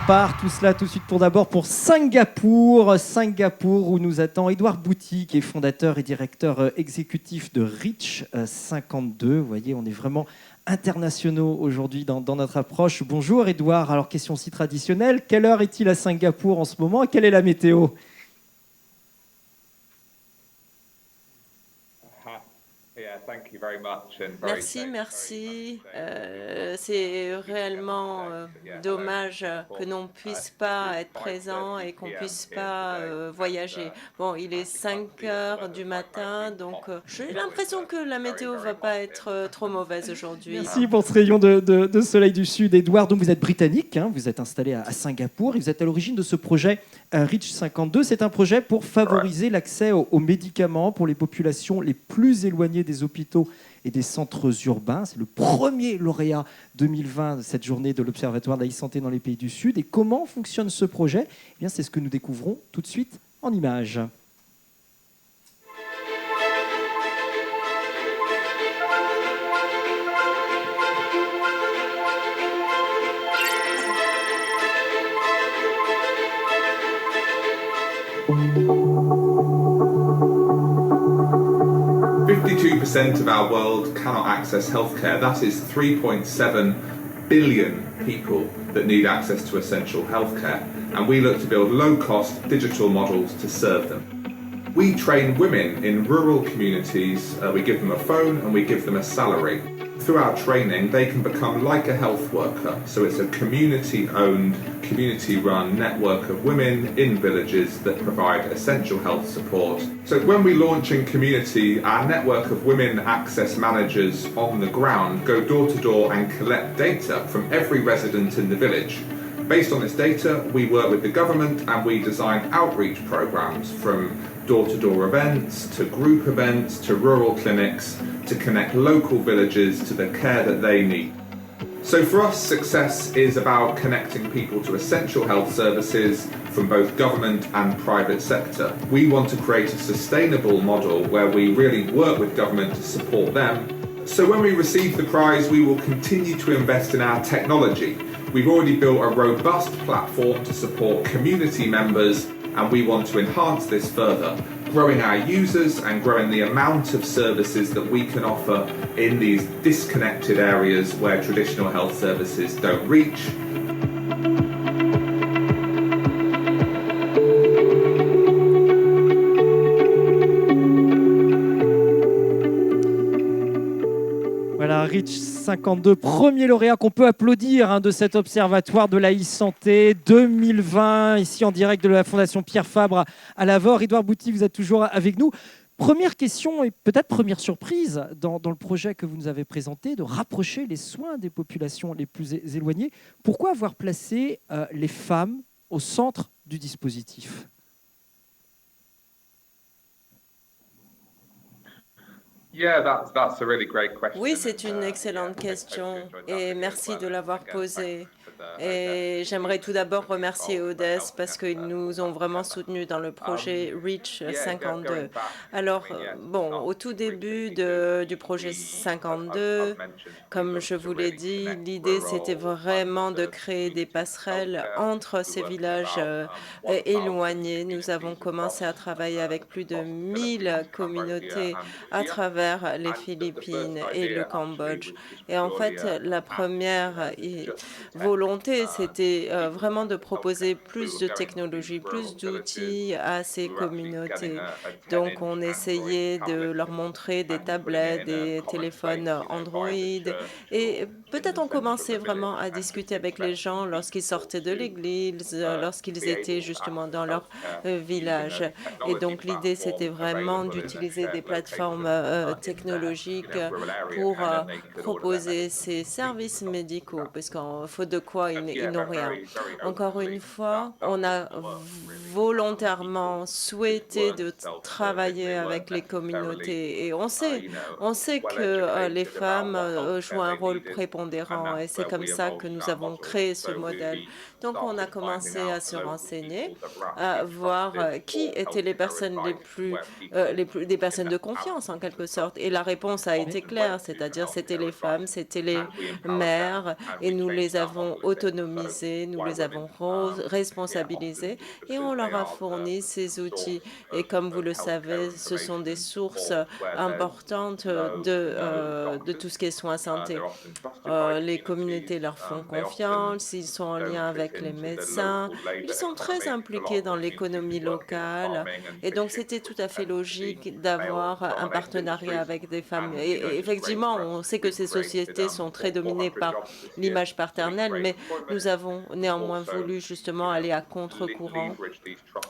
part tout cela tout de suite pour Singapour, où nous attend Édouard Bouty, qui est fondateur et directeur exécutif de Reach 52. Vous voyez, on est vraiment internationaux aujourd'hui dans notre approche. Bonjour Édouard, alors question si traditionnelle, quelle heure est-il à Singapour en ce moment et quelle est la météo ? Merci. C'est réellement dommage que l'on puisse pas être présent et qu'on puisse pas voyager. Bon, il est 5 heures du matin, donc j'ai l'impression que la météo va pas être trop mauvaise aujourd'hui. Merci pour ce rayon de soleil du Sud, Édouard. Donc vous êtes britannique, hein, vous êtes installé à Singapour et vous êtes à l'origine de ce projet Reach 52. C'est un projet pour favoriser l'accès aux médicaments pour les populations les plus éloignées des hôpitaux et des centres urbains. C'est le premier lauréat 2020 de cette journée de l'Observatoire de la e-santé dans les pays du Sud. Et comment fonctionne ce projet ? Eh bien, c'est ce que nous découvrons tout de suite en images. % of our world cannot access healthcare. That is 3.7 billion people that need access to essential healthcare. And we look to build low-cost digital models to serve them. We train women in rural communities. We give them a phone and we give them a salary. Through our training, they can become like a health worker. So it's a community-owned, community-run network of women in villages that provide essential health support. So when we launch in community, our network of women access managers on the ground go door to door and collect data from every resident in the village. Based on this data, we work with the government and we design outreach programs from door-to-door events, to group events, to rural clinics, to connect local villages to the care that they need. So for us, success is about connecting people to essential health services from both government and private sector. We want to create a sustainable model where we really work with government to support them. So when we receive the prize, we will continue to invest in our technology. We've already built a robust platform to support community members, and we want to enhance this further, growing our users and growing the amount of services that we can offer in these disconnected areas where traditional health services don't reach. Voilà, Reach 52, premier lauréat qu'on peut applaudir de cet observatoire de la e-santé 2020, ici en direct de la Fondation Pierre Fabre à Lavore. Édouard Bouty, vous êtes toujours avec nous. Première question et peut-être première surprise dans le projet que vous nous avez présenté, de rapprocher les soins des populations les plus éloignées. Pourquoi avoir placé les femmes au centre du dispositif ? Oui, c'est une excellente question et merci de l'avoir posée. Et j'aimerais tout d'abord remercier Odess parce qu'ils nous ont vraiment soutenus dans le projet Reach 52. Alors, bon, au tout début du projet 52, comme je vous l'ai dit, l'idée c'était vraiment de créer des passerelles entre ces villages éloignés. Nous avons commencé à travailler avec plus de 1000 communautés à travers les Philippines et le Cambodge. Et en fait, la première volonté, c'était vraiment de proposer plus de technologies, plus d'outils à ces communautés. Donc, on essayait de leur montrer des tablettes, des téléphones Android. Et peut-être on commençait vraiment à discuter avec les gens lorsqu'ils sortaient de l'église, lorsqu'ils étaient justement dans leur village. Et donc, l'idée, c'était vraiment d'utiliser des plateformes technologiques pour proposer ces services médicaux, parce qu'en faute de quoi, ils n'ont rien. Encore une fois, on a volontairement souhaité de travailler avec les communautés. Et on sait que les femmes jouent un rôle prépondérant et c'est comme ça que nous avons créé ce modèle. Donc, on a commencé à se renseigner, à voir qui étaient les personnes des personnes de confiance en quelque sorte. Et la réponse a été claire, c'est-à-dire c'était les femmes, c'était les mères, et nous les avons autonomisées, nous les avons responsabilisées, et on leur a fourni ces outils. Et comme vous le savez, ce sont des sources importantes de tout ce qui est soins santé. Les communautés leur font confiance, ils sont en lien avec les médecins, ils sont très impliqués dans l'économie locale, et donc c'était tout à fait logique d'avoir un partenariat avec des femmes. Et effectivement, on sait que ces sociétés sont très dominées par l'image paternelle, mais nous avons néanmoins voulu justement aller à contre-courant,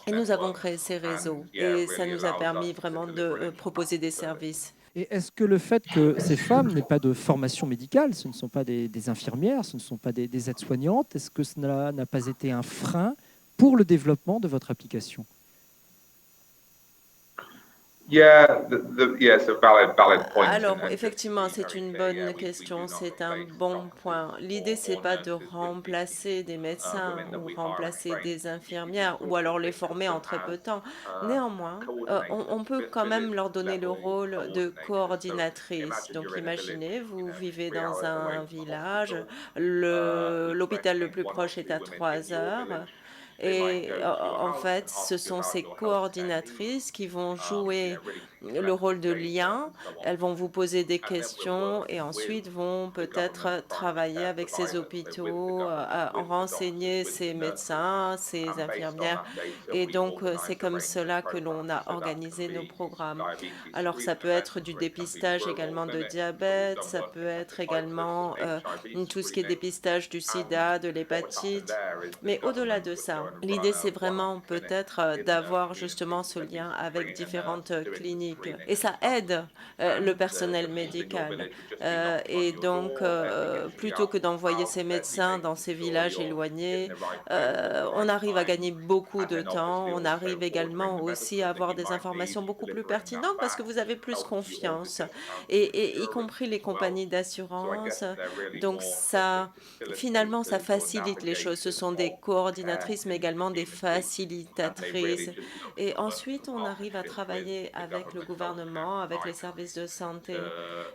et nous avons créé ces réseaux, et ça nous a permis vraiment de proposer des services. Et est-ce que le fait que ces femmes n'aient pas de formation médicale, ce ne sont pas des infirmières, ce ne sont pas des aides-soignantes, est-ce que cela n'a pas été un frein pour le développement de votre application? Alors, effectivement, c'est une bonne question, c'est un bon point. L'idée, c'est pas de remplacer des médecins ou remplacer des infirmières ou alors les former en très peu de temps. Néanmoins, on peut quand même leur donner le rôle de coordinatrice. Donc, imaginez, vous vivez dans un village, l'hôpital le plus proche est à 3 heures. Et en fait, ce sont ces coordinatrices qui vont jouer le rôle de lien. Elles vont vous poser des questions et ensuite vont peut-être travailler avec ces hôpitaux, renseigner ces médecins, ces infirmières. Et donc, c'est comme cela que l'on a organisé nos programmes. Alors, ça peut être du dépistage également de diabète, ça peut être également tout ce qui est dépistage du sida, de l'hépatite. Mais au-delà de ça, l'idée, c'est vraiment peut-être d'avoir justement ce lien avec différentes cliniques. Et ça aide le personnel médical. Et donc, plutôt que d'envoyer ces médecins dans ces villages éloignés, on arrive à gagner beaucoup de temps. On arrive également aussi à avoir des informations beaucoup plus pertinentes parce que vous avez plus confiance, et y compris les compagnies d'assurance. Donc, ça, finalement, ça facilite les choses. Ce sont des coordinatrices, mais également des facilitatrices. Et ensuite, on arrive à travailler avec le gouvernement, avec les services de santé.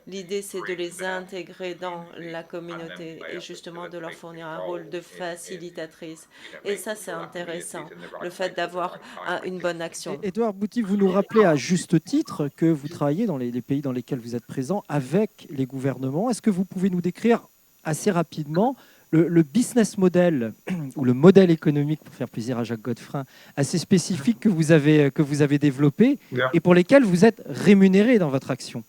L'idée, c'est de les intégrer dans la communauté et justement de leur fournir un rôle de facilitatrice. Et ça, c'est intéressant, le fait d'avoir une bonne action. Édouard Bouty, vous nous rappelez à juste titre que vous travaillez dans les pays dans lesquels vous êtes présent avec les gouvernements. Est-ce que vous pouvez nous décrire assez rapidement le business model ou le modèle économique, pour faire plaisir à Jacques Godefrin, assez spécifique que vous avez développé et pour lesquels vous êtes rémunéré dans votre action?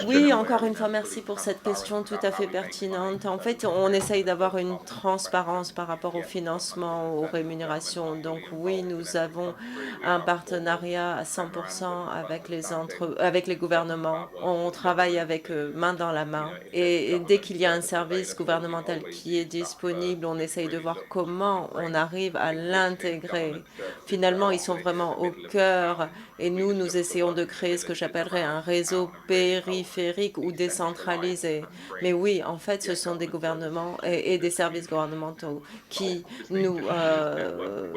Oui, encore une fois, merci pour cette question tout à fait pertinente. En fait, on essaye d'avoir une transparence par rapport au financement, aux rémunérations. Donc oui, nous avons un partenariat à 100% avec les gouvernements. On travaille avec eux main dans la main. Et dès qu'il y a un service gouvernemental qui est disponible, on essaye de voir comment on arrive à l'intégrer. Finalement, ils sont vraiment au cœur. Et nous essayons de créer ce que j'appellerais un réseau périphérique ou décentralisé. Mais oui, en fait, ce sont des gouvernements et des services gouvernementaux qui nous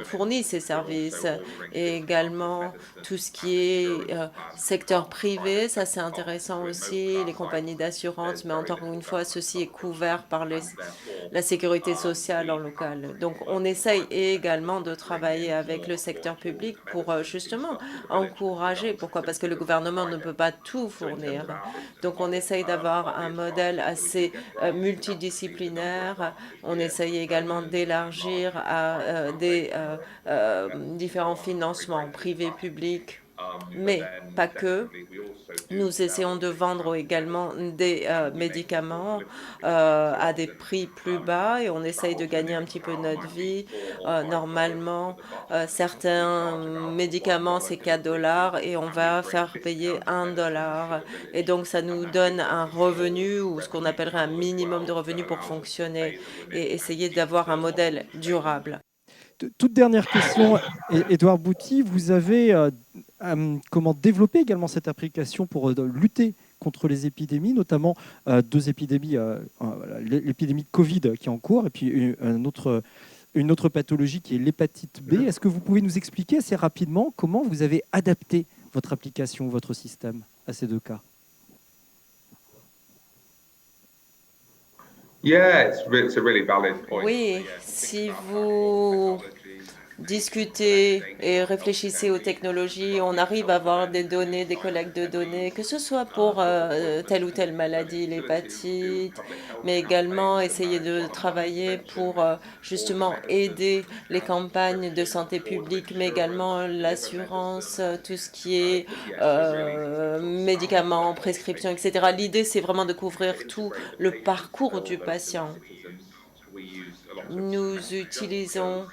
fournissent ces services. Et également, tout ce qui est secteur privé, ça c'est intéressant aussi, les compagnies d'assurance, mais encore une fois, ceci est couvert par la sécurité sociale en local. Donc, on essaye également de travailler avec le secteur public pour justement encourager. Pourquoi? Parce que le gouvernement ne peut pas tout fournir. Donc, on essaye d'avoir un modèle assez multidisciplinaire. On essaye également d'élargir à des différents financements privés, publics. Mais pas que. Nous essayons de vendre également des médicaments à des prix plus bas et on essaye de gagner un petit peu notre vie. Normalement, certains médicaments, c'est 4 dollars et on va faire payer 1 dollar. Et donc, ça nous donne un revenu ou ce qu'on appellerait un minimum de revenu pour fonctionner et essayer d'avoir un modèle durable. Toute dernière question, Édouard Bouty, vous avez comment développer également cette application pour lutter contre les épidémies, notamment deux épidémies, l'épidémie de Covid qui est en cours et puis une autre pathologie qui est l'hépatite B. Est-ce que vous pouvez nous expliquer assez rapidement comment vous avez adapté votre application, votre système à ces deux cas? Oui, si vous discutez et réfléchissez aux technologies, on arrive à avoir des données, des collectes de données, que ce soit pour telle ou telle maladie, l'hépatite, mais également essayer de travailler pour justement aider les campagnes de santé publique, mais également l'assurance, tout ce qui est médicaments, prescriptions, etc. L'idée, c'est vraiment de couvrir tout le parcours du patient. Nous utilisons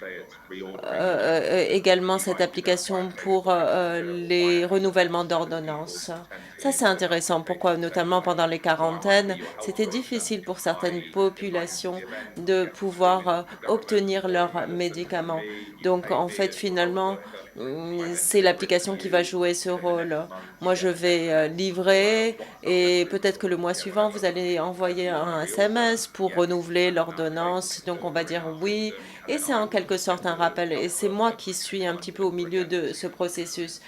également cette application pour les renouvellements d'ordonnances. Ça, c'est intéressant. Pourquoi? Notamment pendant les quarantaines, c'était difficile pour certaines populations de pouvoir obtenir leurs médicaments. Donc, en fait, finalement, c'est l'application qui va jouer ce rôle. Moi, je vais livrer et peut-être que le mois suivant, vous allez envoyer un SMS pour renouveler l'ordonnance. Donc, on va dire oui. Et c'est en quelque sorte un rappel. Et c'est moi qui suis un petit peu au milieu de ce processus.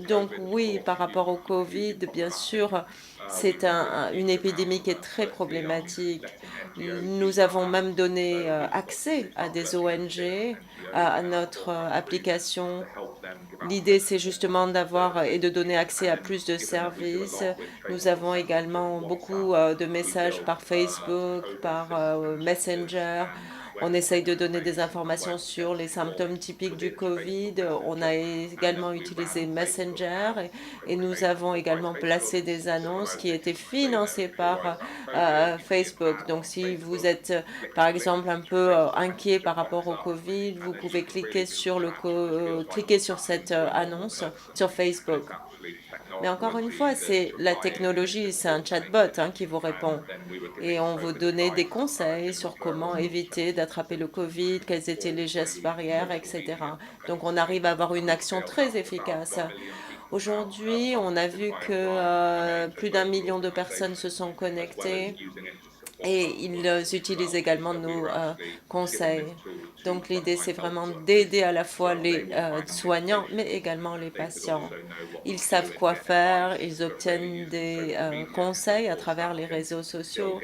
Donc, oui, par rapport au Covid, bien sûr, c'est une épidémie qui est très problématique. Nous avons même donné accès à des ONG à notre application. L'idée, c'est justement d'avoir et de donner accès à plus de services. Nous avons également beaucoup de messages par Facebook, par Messenger. On essaye de donner des informations sur les symptômes typiques du Covid. On a également utilisé Messenger et nous avons également placé des annonces qui étaient financées par Facebook. Donc, si vous êtes, par exemple, un peu inquiet par rapport au Covid, vous pouvez cliquer sur cette annonce sur Facebook. Mais encore une fois, c'est la technologie, c'est un chatbot qui vous répond. Et on vous donnait des conseils sur comment éviter d'attraper le Covid, quels étaient les gestes barrières, etc. Donc on arrive à avoir une action très efficace. Aujourd'hui, on a vu que plus d'1 million de personnes se sont connectées. Et ils utilisent également nos conseils. Donc l'idée, c'est vraiment d'aider à la fois les soignants, mais également les patients. Ils savent quoi faire, ils obtiennent des conseils à travers les réseaux sociaux.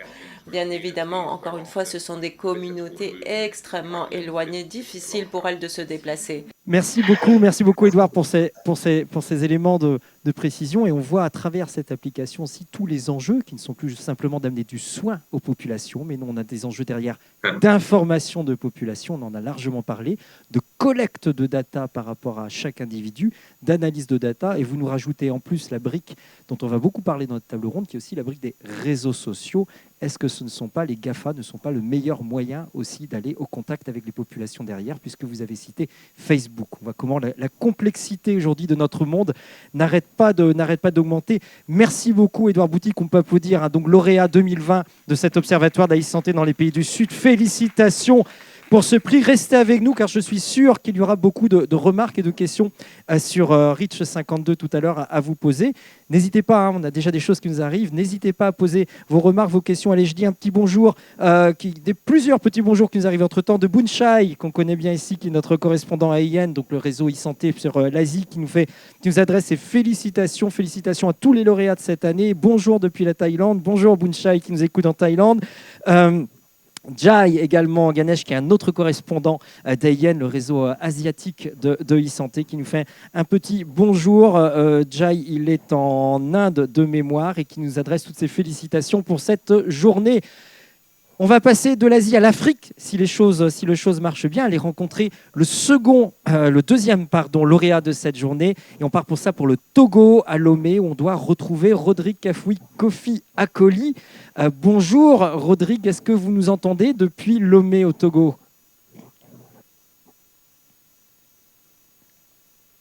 Bien évidemment, encore une fois, ce sont des communautés extrêmement éloignées, difficiles pour elles de se déplacer. Merci beaucoup Édouard pour ces éléments de précision. Et on voit à travers cette application aussi tous les enjeux qui ne sont plus simplement d'amener du soin aux populations, mais non, on a des enjeux derrière d'information de population, on en a largement parlé, de collecte de data par rapport à chaque individu, d'analyse de data. Et vous nous rajoutez en plus la brique dont on va beaucoup parler dans notre table ronde, qui est aussi la brique des réseaux sociaux. Est-ce que ce ne sont pas les GAFA, ne sont pas le meilleur moyen aussi d'aller au contact avec les populations derrière, puisque vous avez cité Facebook? On voit comment la complexité aujourd'hui de notre monde n'arrête pas d'augmenter. Merci beaucoup Édouard Bouty, qu'on peut applaudir, donc lauréat 2020 de cet observatoire de la e-santé dans les pays du Sud. Félicitations pour ce prix. Restez avec nous car je suis sûr qu'il y aura beaucoup de remarques et de questions sur Reach 52 tout à l'heure à vous poser. N'hésitez pas, on a déjà des choses qui nous arrivent. N'hésitez pas à poser vos remarques, vos questions. Allez, je dis un petit bonjour, plusieurs petits bonjours qui nous arrivent entre-temps de Bunchai, qu'on connaît bien ici, qui est notre correspondant à IN, donc le réseau e-santé sur l'Asie, qui nous adresse ses félicitations. Félicitations à tous les lauréats de cette année. Bonjour depuis la Thaïlande. Bonjour Bunchai qui nous écoute en Thaïlande. Jai également, Ganesh, qui est un autre correspondant d'AIN, le réseau asiatique de e-santé, qui nous fait un petit bonjour. Jai, il est en Inde de mémoire et qui nous adresse toutes ses félicitations pour cette journée. On va passer de l'Asie à l'Afrique, si les choses marchent bien, aller rencontrer le deuxième lauréat de cette journée. Et on part pour ça pour le Togo, à Lomé, où on doit retrouver Rodrigue Kafoui Kofi Akoli. Bonjour Rodrigue, est-ce que vous nous entendez depuis Lomé au Togo?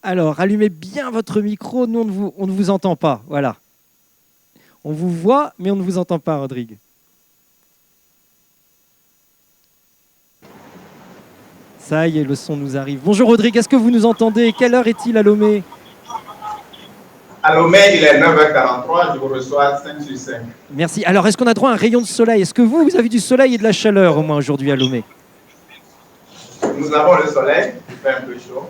Alors, allumez bien votre micro, nous on ne vous entend pas, voilà. On vous voit, mais on ne vous entend pas, Rodrigue. Ça y est, le son nous arrive. Bonjour Rodrigue, est-ce que vous nous entendez? Quelle heure est-il à Lomé? À Lomé, il est 9h43, je vous reçois 5 sur 5. Merci. Alors, est-ce qu'on a droit à un rayon de soleil? Est-ce que vous avez du soleil et de la chaleur au moins aujourd'hui à Lomé? Nous avons le soleil, il fait un peu chaud.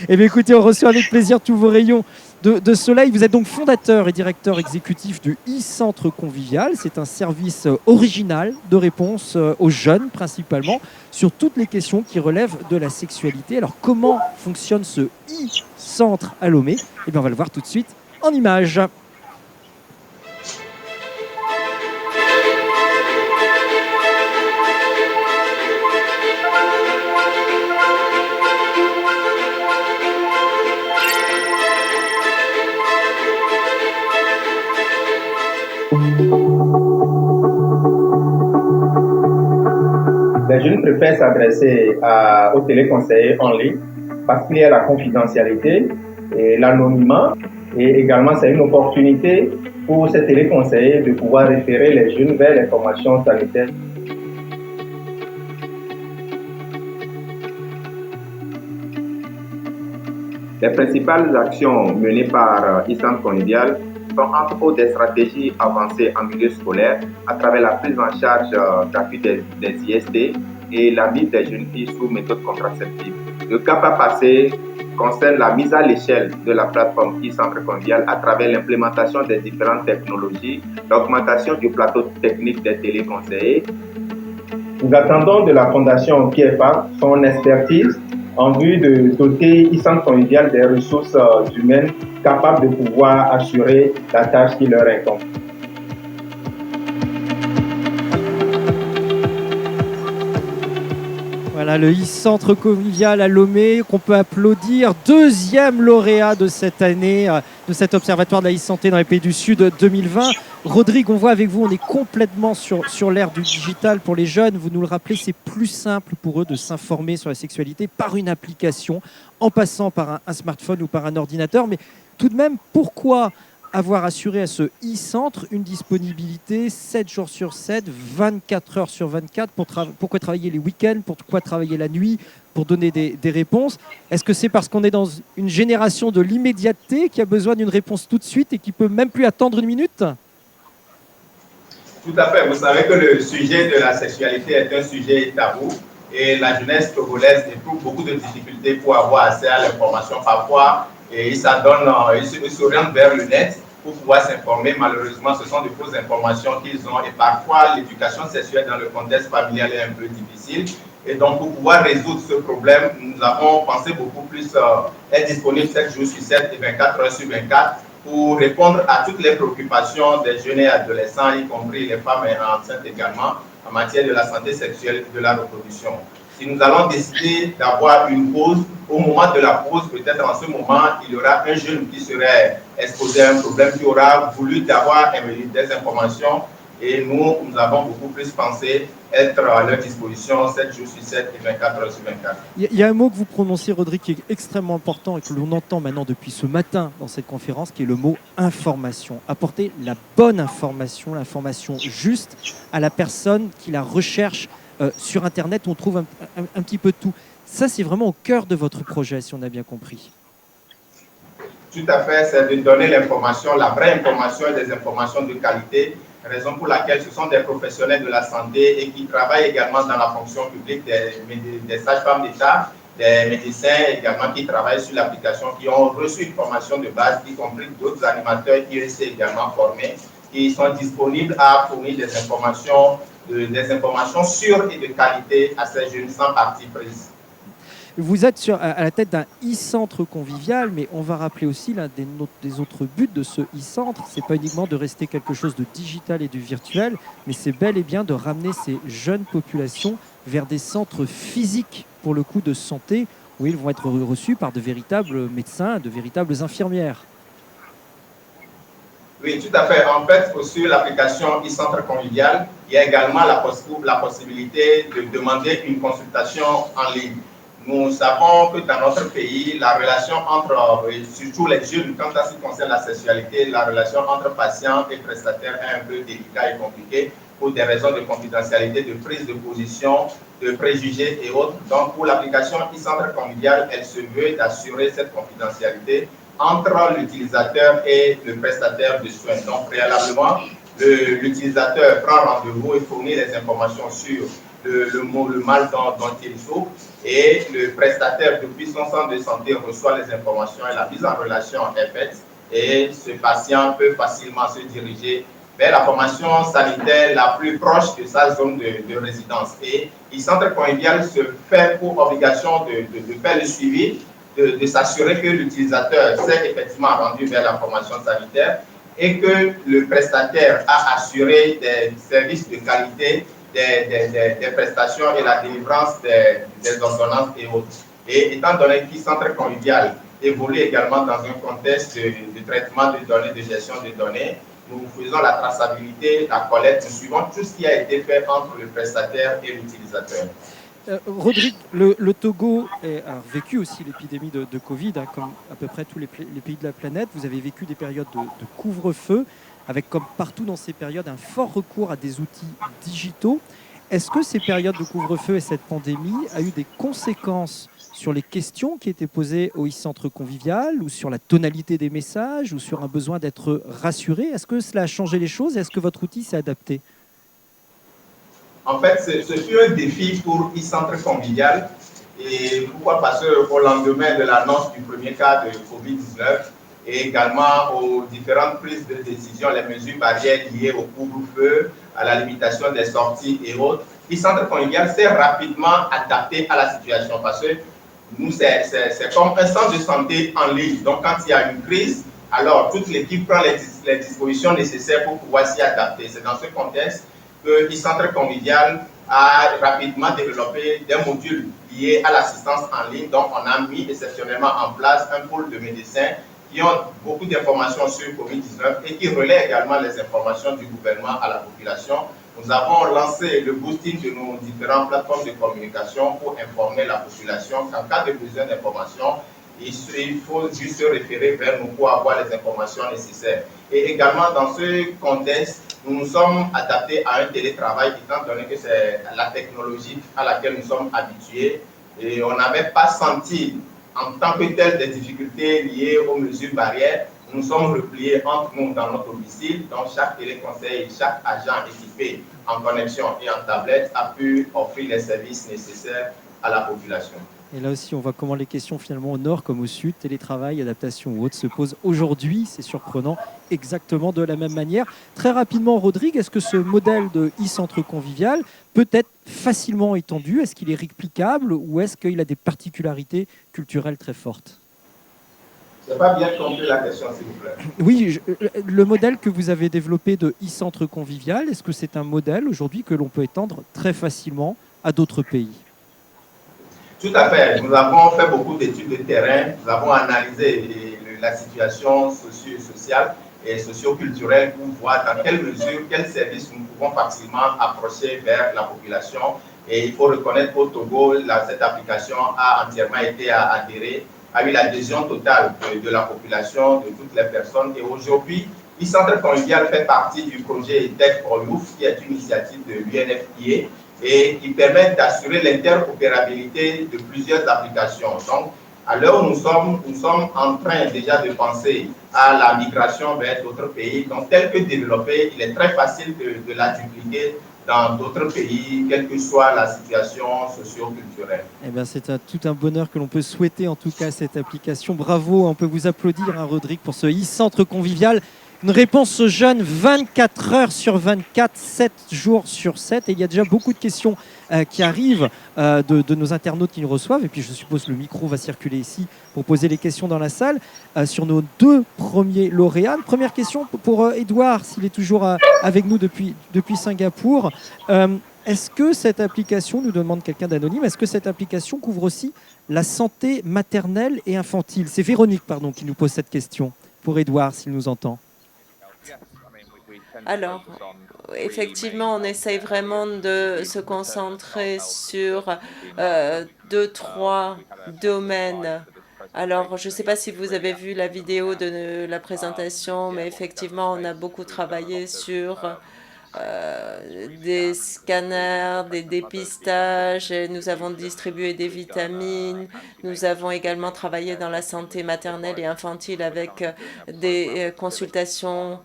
Eh bien écoutez, on reçoit avec plaisir tous vos rayons de soleil. Vous êtes donc fondateur et directeur exécutif du e-Centre Convivial. C'est un service original de réponse aux jeunes principalement sur toutes les questions qui relèvent de la sexualité. Alors comment fonctionne ce e-Centre à Lomé? Eh bien on va le voir tout de suite en images. Les jeunes préfèrent s'adresser aux téléconseillers en ligne parce qu'il y a la confidentialité et l'anonymat. Et également, c'est une opportunité pour ces téléconseillers de pouvoir référer les jeunes vers les formations sanitaires. Les principales actions menées par e-Centre Convivial sont entre autres des stratégies avancées en milieu scolaire à travers la prise en charge gratuite des IST et la mise des jeunes filles sous méthode contraceptive. Le cap à passer concerne la mise à l'échelle de la plateforme e-Centre Convivial à travers l'implémentation des différentes technologies, l'augmentation du plateau technique des téléconseillers. Nous attendons de la Fondation Pierre Fabre son expertise en vue de doter e-Centre Convivial des ressources humaines capables de pouvoir assurer la tâche qui leur incombe. Voilà le e-Centre Convivial à Lomé qu'on peut applaudir. Deuxième lauréat de cette année de cet observatoire de la e-santé dans les pays du Sud 2020. Rodrigue, on voit avec vous, on est complètement sur l'ère du digital pour les jeunes. Vous nous le rappelez, c'est plus simple pour eux de s'informer sur la sexualité par une application en passant par un smartphone ou par un ordinateur. Mais tout de même, pourquoi avoir assuré à ce e-centre une disponibilité 7 jours sur 7, 24 heures sur 24 pourquoi travailler les week-ends, pourquoi travailler la nuit pour donner des réponses? Est-ce que c'est parce qu'on est dans une génération de l'immédiateté qui a besoin d'une réponse tout de suite et qui peut même plus attendre une minute? Tout à fait. Vous savez que le sujet de la sexualité est un sujet tabou et la jeunesse togolaise éprouve beaucoup de difficultés pour avoir accès à l'information. Parfois, ils s'orientent vers le net pour pouvoir s'informer. Malheureusement, ce sont de fausses informations qu'ils ont et parfois l'éducation sexuelle dans le contexte familial est un peu difficile. Et donc, pour pouvoir résoudre ce problème, nous avons pensé beaucoup plus être disponible 7 jours sur 7 et 24 heures sur 24 pour répondre à toutes les préoccupations des jeunes et adolescents, y compris les femmes enceintes également, en matière de la santé sexuelle et de la reproduction. Si nous allons décider d'avoir une pause, au moment de la pause, peut-être en ce moment, il y aura un jeune qui serait exposé à un problème, qui aura voulu avoir des informations et nous avons beaucoup plus pensé être à leur disposition 7 jours sur 7 et 24 heures sur 24. Il y a un mot que vous prononcez, Rodrigue, qui est extrêmement important et que l'on entend maintenant depuis ce matin dans cette conférence, qui est le mot information. Apporter la bonne information, l'information juste à la personne qui la recherche sur Internet, où on trouve un petit peu de tout. Ça, c'est vraiment au cœur de votre projet, si on a bien compris. Tout à fait, c'est de donner l'information, la vraie information et des informations de qualité, raison pour laquelle ce sont des professionnels de la santé et qui travaillent également dans la fonction publique, des sages-femmes d'État, des médecins également qui travaillent sur l'application, qui ont reçu une formation de base, y compris d'autres animateurs qui restent également formés, qui sont disponibles à fournir des informations sûres et de qualité à ces jeunes sans parti prise. Vous êtes à la tête d'un e-centre convivial, mais on va rappeler aussi l'un des autres buts de ce e-centre. Ce n'est pas uniquement de rester quelque chose de digital et de virtuel, mais c'est bel et bien de ramener ces jeunes populations vers des centres physiques, pour le coup, de santé, où ils vont être reçus par de véritables médecins, de véritables infirmières. Oui, tout à fait. En fait, sur l'application e-centre convivial, il y a également la possibilité de demander une consultation en ligne. Nous savons que dans notre pays, la relation entre, surtout les jeunes, quand ça concerne la sexualité, la relation entre patients et prestataires est un peu délicate et compliquée pour des raisons de confidentialité, de prise de position, de préjugés et autres. Donc, pour l'application e-centre convivial, elle se veut d'assurer cette confidentialité entre l'utilisateur et le prestataire de soins. Donc, préalablement, l'utilisateur prend rendez-vous et fournit les informations sur le mal dont il souffre, et le prestataire, depuis son centre de santé, reçoit les informations et la mise en relation est faite, et ce patient peut facilement se diriger vers la formation sanitaire la plus proche de sa zone de résidence. Et e-centre convivial se fait pour obligation de faire le suivi, de s'assurer que l'utilisateur s'est effectivement rendu vers la formation sanitaire et que le prestataire a assuré des services de qualité, des prestations et la délivrance des ordonnances et autres. Et étant donné qu'e-centre convivial évolue également dans un contexte de traitement de données, de gestion de données, nous faisons la traçabilité, la collecte, nous suivons tout ce qui a été fait entre le prestataire et l'utilisateur. Rodrigue, le Togo a vécu aussi l'épidémie de Covid, hein, comme à peu près tous les pays de la planète. Vous avez vécu des périodes de couvre-feu, avec comme partout dans ces périodes un fort recours à des outils digitaux. Est-ce que ces périodes de couvre-feu et cette pandémie a eu des conséquences sur les questions qui étaient posées au e-centre convivial, ou sur la tonalité des messages, ou sur un besoin d'être rassuré? Est-ce que cela a changé les choses? Est-ce que votre outil s'est adapté? En fait, ce fut un défi pour e-centre convivial. Et pourquoi? Parce qu'au lendemain de l'annonce du premier cas de Covid-19 et également aux différentes prises de décision, les mesures barrières liées au couvre-feu, à la limitation des sorties et autres, e-centre convivial s'est rapidement adapté à la situation, parce que nous, c'est comme un centre de santé en ligne. Donc, quand il y a une crise, alors toute l'équipe prend les dispositions nécessaires pour pouvoir s'y adapter. C'est dans ce contexte que e-centre convivial a rapidement développé des modules liés à l'assistance en ligne. Donc, on a mis exceptionnellement en place un pôle de médecins qui ont beaucoup d'informations sur Covid-19 et qui relaient également les informations du gouvernement à la population. Nous avons lancé le boosting de nos différentes plateformes de communication pour informer la population qu'en cas de besoin d'information, il faut juste se référer vers nous pour avoir les informations nécessaires. Et également, dans ce contexte, nous nous sommes adaptés à un télétravail, étant donné que c'est la technologie à laquelle nous sommes habitués. Et on n'avait pas senti en tant que tel des difficultés liées aux mesures barrières. Nous sommes repliés entre nous dans notre domicile. Donc, chaque téléconseil, chaque agent équipé en connexion et en tablette a pu offrir les services nécessaires à la population. Et là aussi, on voit comment les questions finalement au nord comme au sud, télétravail, adaptation ou autre, se posent aujourd'hui, c'est surprenant, exactement de la même manière. Très rapidement, Rodrigue, est-ce que ce modèle de e-centre convivial peut être facilement étendu? Est-ce qu'il est réplicable ou est-ce qu'il a des particularités culturelles très fortes? Je n'ai pas bien compris la question, s'il vous plaît. Oui, le modèle que vous avez développé de e-centre convivial, est-ce que c'est un modèle aujourd'hui que l'on peut étendre très facilement à d'autres pays? Tout à fait. Nous avons fait beaucoup d'études de terrain. Nous avons analysé la situation sociale et socio-culturelle pour voir dans quelle mesure, quels services nous pouvons facilement approcher vers la population. Et il faut reconnaître qu'au Togo, cette application a entièrement été adhérée, a eu l'adhésion totale de la population, de toutes les personnes. Et aujourd'hui, e-centre convivial fait partie du projet Tech for Youth, qui est une initiative de l'UNFPA, et qui permet d'assurer l'interopérabilité de plusieurs applications. Donc, à l'heure où nous sommes en train déjà de penser à la migration vers d'autres pays. Donc, tel que développé, il est très facile de la dupliquer dans d'autres pays, quelle que soit la situation socio-culturelle. Eh bien, c'est tout un bonheur que l'on peut souhaiter, en tout cas, cette application. Bravo, on peut vous applaudir, hein, Rodrigue, pour ce e-centre convivial. Une réponse jeune 24 heures sur 24, 7 jours sur 7. Et il y a déjà beaucoup de questions qui arrivent de nos internautes qui nous reçoivent. Et puis je suppose que le micro va circuler ici pour poser les questions dans la salle sur nos 2 premiers lauréats. Première question pour Edouard, s'il est toujours avec nous depuis Singapour. Est-ce que cette application, nous demande quelqu'un d'anonyme, est-ce que cette application couvre aussi la santé maternelle et infantile? C'est Véronique, pardon, qui nous pose cette question. Pour Edouard, s'il nous entend. Alors, effectivement, on essaye vraiment de se concentrer sur 2-3 domaines. Alors, je ne sais pas si vous avez vu la vidéo de la présentation, mais effectivement, on a beaucoup travaillé sur des scanners, des dépistages, nous avons distribué des vitamines, nous avons également travaillé dans la santé maternelle et infantile avec des consultations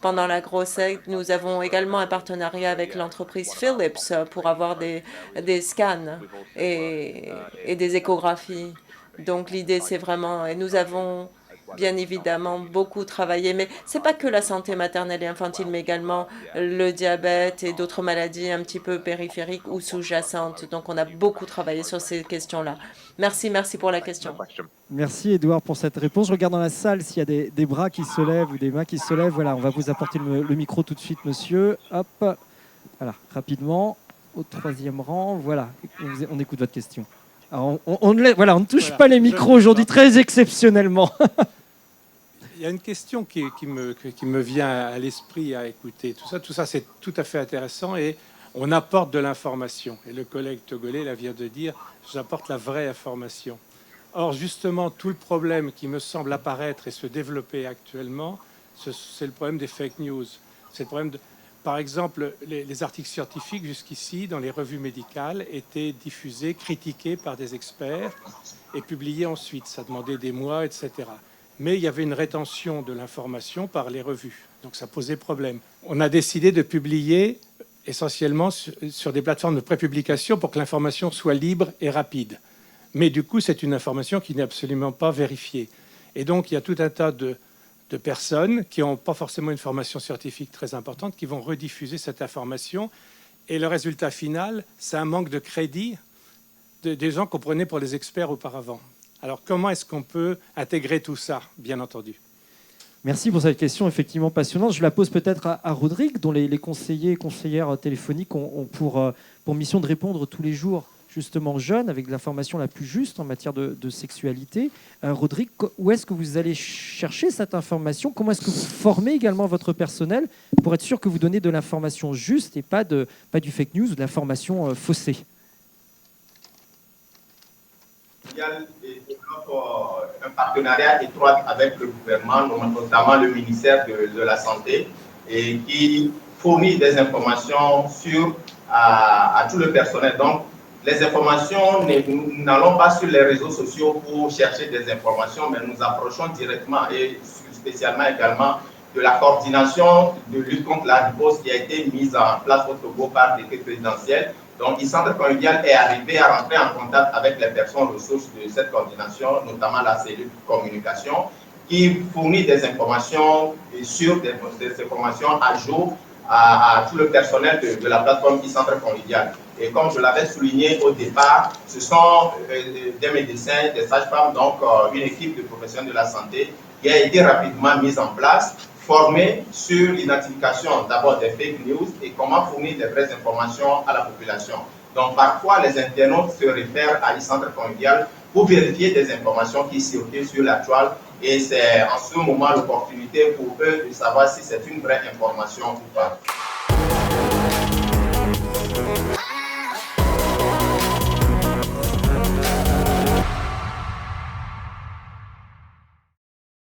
pendant la grossesse. Nous avons également un partenariat avec l'entreprise Philips pour avoir des scans et des échographies. Donc l'idée, c'est vraiment, et nous avons bien évidemment beaucoup travaillé, mais ce n'est pas que la santé maternelle et infantile, mais également le diabète et d'autres maladies un petit peu périphériques ou sous-jacentes. Donc on a beaucoup travaillé sur ces questions-là. Merci pour la question. Merci Edouard pour cette réponse. Je regarde dans la salle s'il y a des bras qui se lèvent ou des mains qui se lèvent. Voilà, on va vous apporter le micro tout de suite, monsieur. Hop, voilà, rapidement, au 3e rang. Voilà, on écoute votre question. Alors, on ne touche pas les micros aujourd'hui, très exceptionnellement. Il y a une question qui me vient à l'esprit à écouter. Tout ça, c'est tout à fait intéressant et on apporte de l'information. Et le collègue togolais là, vient de dire « j'apporte la vraie information ». Or, justement, tout le problème qui me semble apparaître et se développer actuellement, c'est le problème des fake news. C'est le problème par exemple, les articles scientifiques jusqu'ici, dans les revues médicales, étaient diffusés, critiqués par des experts et publiés ensuite. Ça demandait des mois, etc. Mais il y avait une rétention de l'information par les revues. Donc ça posait problème. On a décidé de publier essentiellement sur des plateformes de prépublication pour que l'information soit libre et rapide. Mais du coup, c'est une information qui n'est absolument pas vérifiée. Et donc, il y a tout un tas de personnes qui n'ont pas forcément une formation scientifique très importante, qui vont rediffuser cette information. Et le résultat final, c'est un manque de crédit des gens qu'on prenait pour des experts auparavant. Alors, comment est-ce qu'on peut intégrer tout ça, bien entendu? Merci pour cette question effectivement passionnante. Je la pose peut-être à Rodrigue, dont les conseillers et conseillères téléphoniques ont pour mission de répondre tous les jours justement aux jeunes avec l'information la plus juste en matière de sexualité. Rodrigue, où est-ce que vous allez chercher cette information? Comment est-ce que vous formez également votre personnel pour être sûr que vous donnez de l'information juste et pas du fake news ou de l'information faussée? Il y a un partenariat étroit avec le gouvernement, notamment le ministère de la Santé, et qui fournit des informations à tout le personnel. Donc, les informations, nous n'allons pas sur les réseaux sociaux pour chercher des informations, mais nous approchons directement et spécialement également de la coordination de lutte contre la ripose qui a été mise en place au Togo par décret présidentiel. Donc, e-Centre Convivial est arrivé à rentrer en contact avec les personnes ressources de cette coordination, notamment la cellule communication, qui fournit des informations sur des informations à jour à tout le personnel de la plateforme e-Centre Convivial. Et comme je l'avais souligné au départ, ce sont des médecins, des sages-femmes, donc une équipe de professionnels de la santé qui a été rapidement mise en place, formée sur l'identification d'abord des fake news et comment fournir des vraies informations à la population. Donc parfois, les internautes se réfèrent à e-Centre Convivial pour vérifier des informations qui circulent sur la toile et c'est en ce moment l'opportunité pour eux de savoir si c'est une vraie information ou pas.